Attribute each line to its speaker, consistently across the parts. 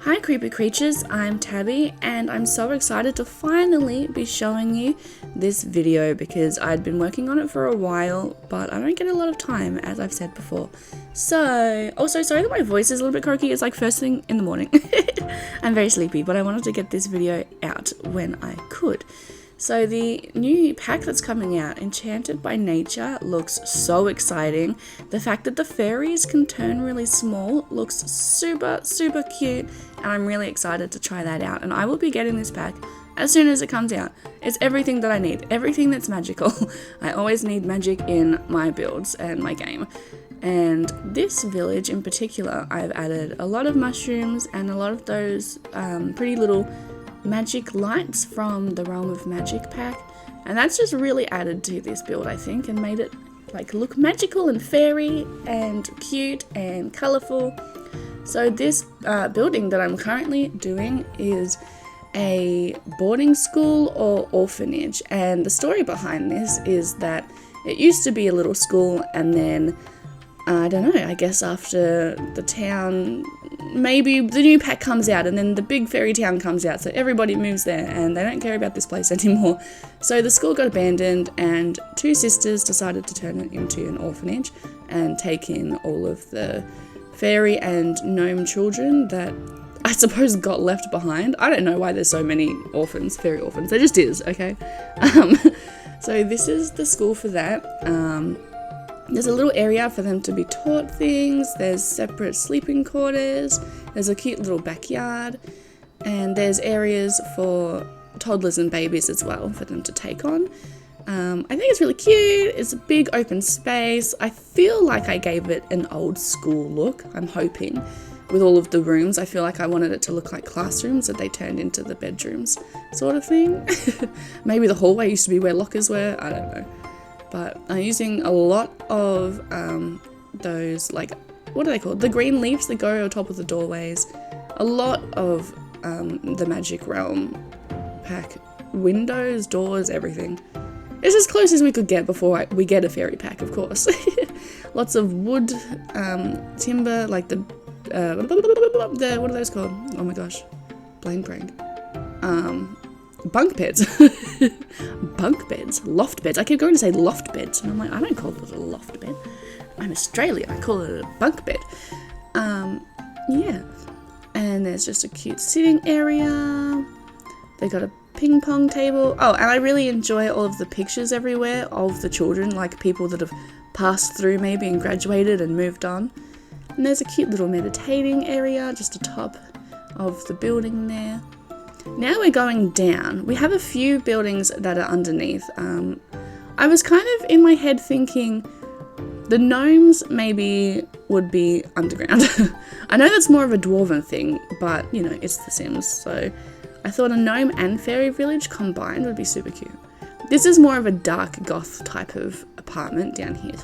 Speaker 1: Hi creepy creatures, I'm Tabby and I'm so excited to finally be showing you this video because I'd been working on it for a while but I don't get a lot of time, as I've said before. So, also sorry that my voice is a little bit croaky, it's like first thing in the morning. I'm very sleepy, but I wanted to get this video out when I could. So the new pack that's coming out, Enchanted by Nature, looks so exciting. The fact that the fairies can turn really small looks super cute, and I'm really excited to try that out. And I will be getting this pack as soon as it comes out. It's everything that I need, everything that's magical. I always need magic in my builds and my game. And this village in particular, I've added a lot of mushrooms and a lot of those pretty little magic lights from the Realm of Magic pack, and that's just really added to this build, I think, and made it like look magical and fairy and cute and colourful. So this building that I'm currently doing is a boarding school or orphanage, and the story behind this is that it used to be a little school, and then I don't know, I guess after the town, maybe the new pack comes out and then the big fairy town comes out, so everybody moves there and they don't care about this place anymore. So the school got abandoned and two sisters decided to turn it into an orphanage and take in all of the fairy and gnome children that I suppose got left behind. I don't know why there's so many orphans, fairy orphans, there just is, okay? So this is the school for that. There's a little area for them to be taught things, there's separate sleeping quarters, there's a cute little backyard, and there's areas for toddlers and babies as well for them to take on. I think it's really cute, it's a big open space. I feel like I gave it an old school look, I'm hoping, with all of the rooms. I feel like I wanted it to look like classrooms that they turned into the bedrooms sort of thing. Maybe the hallway used to be where lockers were, I don't know. But I'm using a lot of those, like, what are they called? The green leaves that go on top of the doorways. A lot of the Magic Realm pack windows, doors, everything. It's as close as we could get before we get a fairy pack, of course. Lots of wood, timber, like the what are those called? Oh my gosh, blank. Bunk beds. Bunk beds. Loft beds. I keep going to say loft beds, and I'm like, I don't call it a loft bed. I'm Australian. I call it a bunk bed. Yeah. And there's just a cute sitting area. They got a ping pong table. Oh, and I really enjoy all of the pictures everywhere of the children, like people that have passed through maybe and graduated and moved on. And there's a cute little meditating area just atop of the building there. Now we're going down. We have a few buildings that are underneath. I was kind of in my head thinking the gnomes maybe would be underground. I know that's more of a dwarven thing, but you know, it's The Sims, so I thought a gnome and fairy village combined would be super cute. This is more of a dark goth type of apartment down here.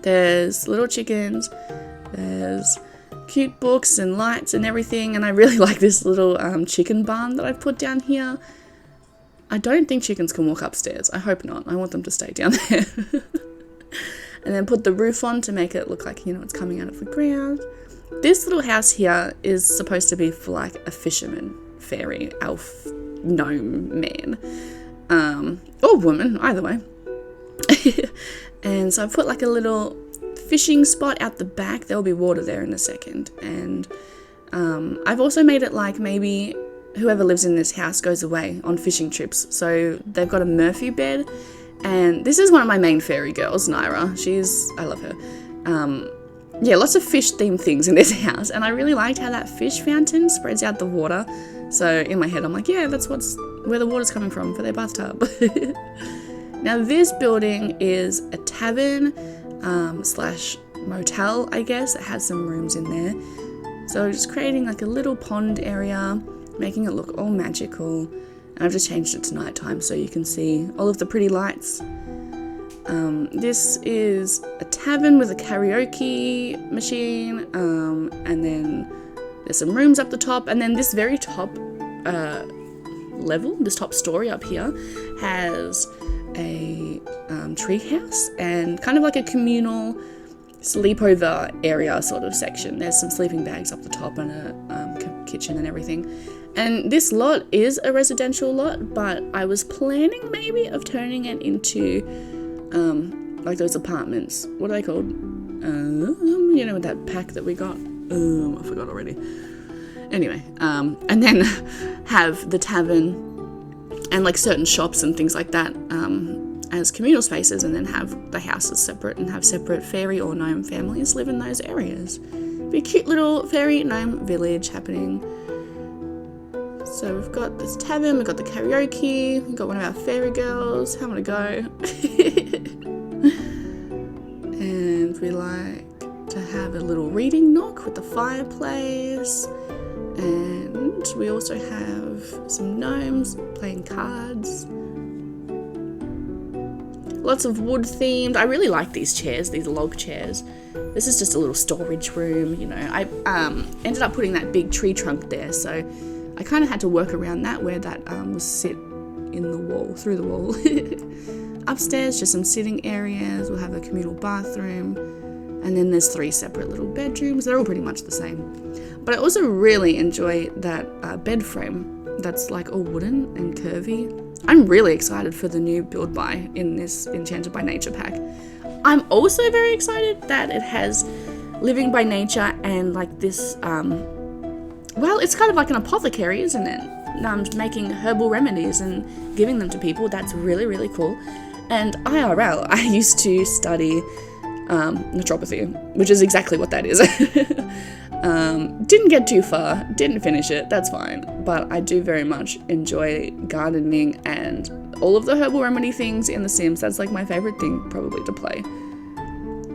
Speaker 1: There's little chickens, there's cute books and lights and everything, and I really like this little chicken barn that I've put down here. I don't think chickens can walk upstairs. I hope not. I want them to stay down there. And then put the roof on to make it look like, you know, it's coming out of the ground. This little house here is supposed to be for like a fisherman, fairy, elf, gnome, man. Or woman, either way. And so I put like a little fishing spot out the back. There'll be water there in a second, and I've also made it like maybe whoever lives in this house goes away on fishing trips, so they've got a Murphy bed, and this is one of my main fairy girls, Naira. I love her. Yeah, lots of fish themed things in this house, and I really liked how that fish fountain spreads out the water, so in my head I'm like, yeah, that's where the water's coming from for their bathtub. Now this building is a tavern slash motel, I guess. It has some rooms in there. So just creating like a little pond area, making it look all magical. And I've just changed it to nighttime so you can see all of the pretty lights. This is a tavern with a karaoke machine, and then there's some rooms up the top, and then this very top level, this top story up here, has a tree house and kind of like a communal sleepover area sort of section. There's some sleeping bags up the top and a kitchen and everything. And this lot is a residential lot, but I was planning maybe of turning it into like those apartments. What are they called? You know, with that pack that we got. I forgot already. Anyway, and then have the tavern and like certain shops and things like that as communal spaces, and then have the houses separate and have separate fairy or gnome families live in those areas. Be a cute little fairy gnome village happening. So we've got this tavern, we've got the karaoke, we've got one of our fairy girls having a go. And we like to have a little reading nook with the fireplace. And we also have some gnomes playing cards. Lots of wood themed. I really like these chairs, these log chairs. This is just a little storage room, you know. I ended up putting that big tree trunk there, so I kind of had to work around that, where that was sit in the wall, through the wall. Upstairs, just some sitting areas. We'll have a communal bathroom. And then there's 3 separate little bedrooms. They're all pretty much the same. But I also really enjoy that bed frame that's like all wooden and curvy. I'm really excited for the new build buy in this Enchanted by Nature pack. I'm also very excited that it has living by nature and like this, well, it's kind of like an apothecary, isn't it? Making herbal remedies and giving them to people. That's really, really cool. And IRL, I used to study naturopathy, which is exactly what that is. Didn't get too far, didn't finish it, that's fine, but I do very much enjoy gardening and all of the herbal remedy things in The Sims. That's like my favourite thing probably to play.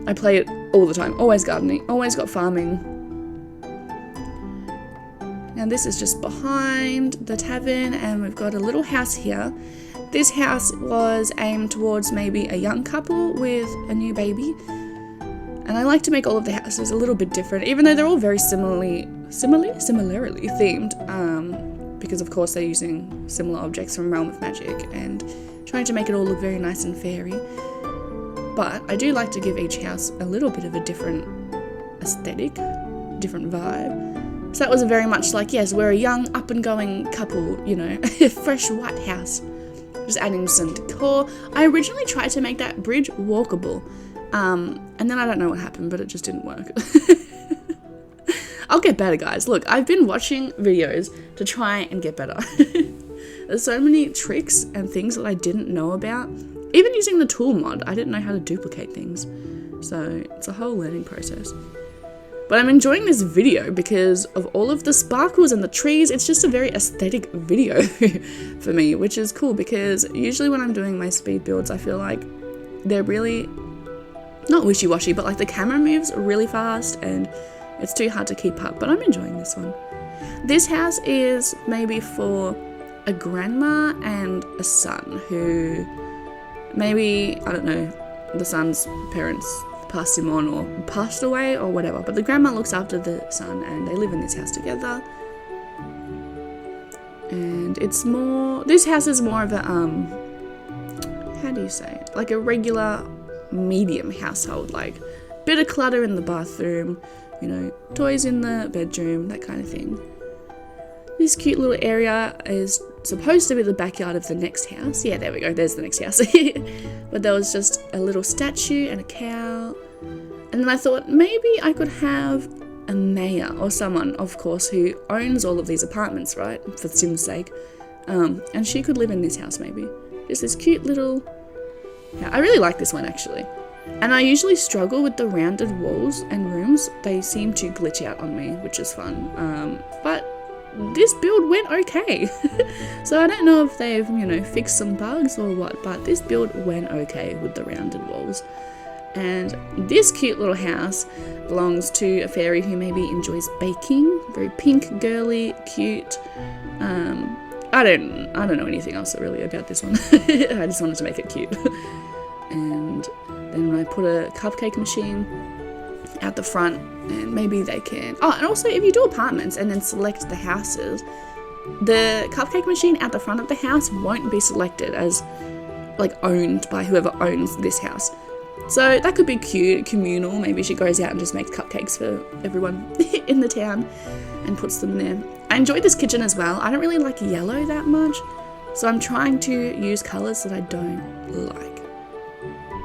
Speaker 1: I play it all the time, always gardening, always got farming. Now this is just behind the tavern, and we've got a little house here. This house was aimed towards maybe a young couple with a new baby. And I like to make all of the houses a little bit different, even though they're all very similarly themed, because of course they're using similar objects from Realm of Magic and trying to make it all look very nice and fairy. But I do like to give each house a little bit of a different aesthetic, different vibe. So that was very much like, yes, we're a young up and going couple, you know, fresh white house. Just adding some decor. I originally tried to make that bridge walkable. And then I don't know what happened, but it just didn't work. I'll get better, guys. Look, I've been watching videos to try and get better. There's so many tricks and things that I didn't know about. Even using the tool mod, I didn't know how to duplicate things. So it's a whole learning process. But I'm enjoying this video because of all of the sparkles and the trees. It's just a very aesthetic video for me, which is cool because usually when I'm doing my speed builds, I feel like they're really not wishy-washy, but like the camera moves really fast and it's too hard to keep up, but I'm enjoying this one. This house is maybe for a grandma and a son who maybe, I don't know, the son's parents passed him on or passed away or whatever, but the grandma looks after the son and they live in this house together. And it's more, this house is more of a, how do you say it? Like a regular medium household, like bit of clutter in the bathroom, you know, toys in the bedroom, that kind of thing. This cute little area is supposed to be the backyard of the next house. Yeah, there we go, there's the next house. But there was just a little statue and a cow. And then I thought maybe I could have a mayor or someone, of course, who owns all of these apartments, right, for Sim's sake. And she could live in this house maybe. Just this cute little... Yeah, I really like this one actually. And I usually struggle with the rounded walls and rooms. They seem to glitch out on me, which is fun. But this build went okay. So I don't know if they've, you know, fixed some bugs or what, but this build went okay with the rounded walls. And this cute little house belongs to a fairy who maybe enjoys baking. Very pink, girly, cute. I don't know anything else really about this one. I just wanted to make it cute. And then I put a cupcake machine out the front, and maybe they can... Oh, and also if you do apartments and then select the houses, the cupcake machine at the front of the house won't be selected as like owned by whoever owns this house. So that could be cute, communal. Maybe she goes out and just makes cupcakes for everyone in the town and puts them there. I enjoyed this kitchen as well. I don't really like yellow that much, so I'm trying to use colours that I don't like.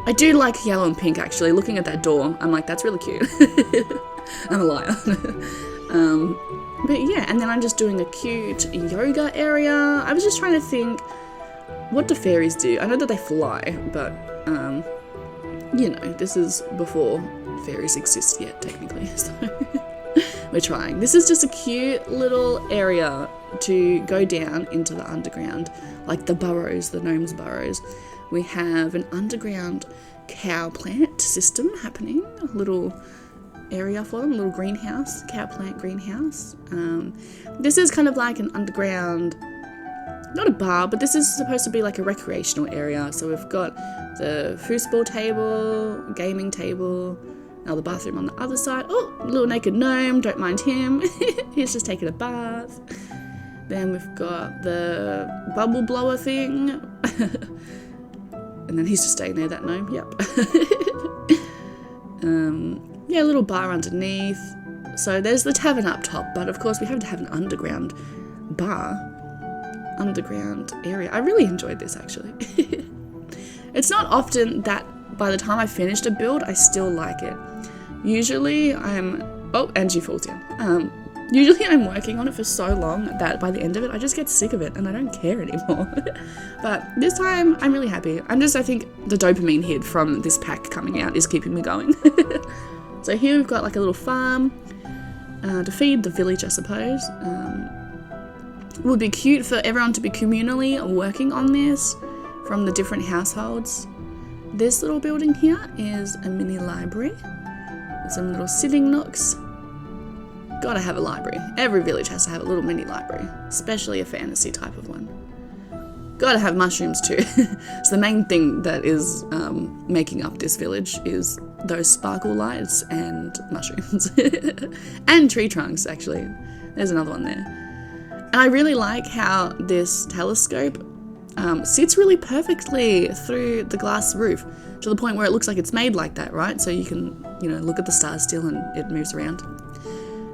Speaker 1: I do like yellow and pink actually. Looking at that door, I'm like, that's really cute. I'm a liar. But yeah, and then I'm just doing a cute yoga area. I was just trying to think, what do fairies do? I know that they fly, but you know, this is before fairies exist yet, technically, so we're trying. This is just a cute little area to go down into the underground, like the burrows, the gnomes' burrows. We have an underground cow plant system happening, a little area for them, a little greenhouse, cow plant greenhouse. This is kind of like an underground, not a bar, but this is supposed to be like a recreational area. So we've got the foosball table, gaming table, now the bathroom on the other side. Oh, little naked gnome, don't mind him. He's just taking a bath. Then we've got the bubble blower thing. And then he's just staying there, that gnome, yep. Yeah, a little bar underneath. So there's the tavern up top, but of course we have to have an underground bar, underground area. I really enjoyed this actually. It's not often that by the time I finished a build, I still like it. Usually and she falls down. Usually I'm working on it for so long that by the end of it, I just get sick of it and I don't care anymore. But this time, I'm really happy. I think the dopamine hit from this pack coming out is keeping me going. So here we've got like a little farm to feed the village, I suppose. It would be cute for everyone to be communally working on this from the different households. This little building here is a mini library. There's some little sitting nooks. Gotta have a library. Every village has to have a little mini library, especially a fantasy type of one. Gotta have mushrooms too. So the main thing that is making up this village is those sparkle lights and mushrooms. And tree trunks, actually. There's another one there. And I really like how this telescope sits really perfectly through the glass roof to the point where it looks like it's made like that, right? So you can, look at the stars still and it moves around.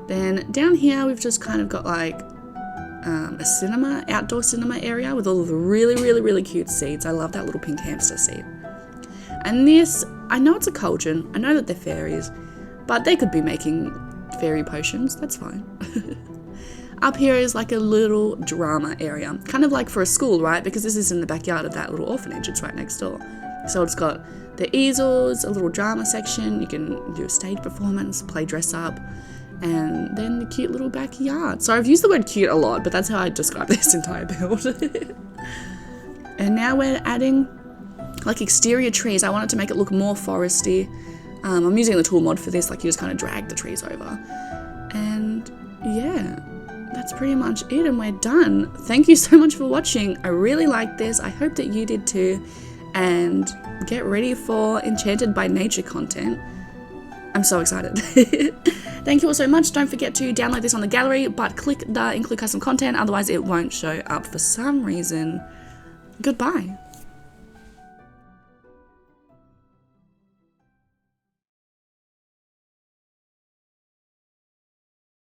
Speaker 1: Then down here we've just kind of got like a outdoor cinema area with all of the really, really, really cute seats. I love that little pink hamster seat. And this, I know it's a cauldron, I know that they're fairies, but they could be making fairy potions, that's fine. Up here is like a little drama area, kind of like for a school, right? Because this is in the backyard of that little orphanage, it's right next door. So it's got the easels, a little drama section, you can do a stage performance, play dress up, and then the cute little backyard. So I've used the word cute a lot, but that's how I describe this entire build. And now we're adding like exterior trees. I wanted to make it look more foresty. I'm using the tool mod for this, like you just kind of drag the trees over. And yeah, that's pretty much it and we're done. Thank you so much for watching. I really liked this. I hope that you did too. And get ready for Enchanted by Nature content. I'm so excited. Thank you all so much. Don't forget to download this on the gallery, but click the include custom content, otherwise it won't show up for some reason. Goodbye.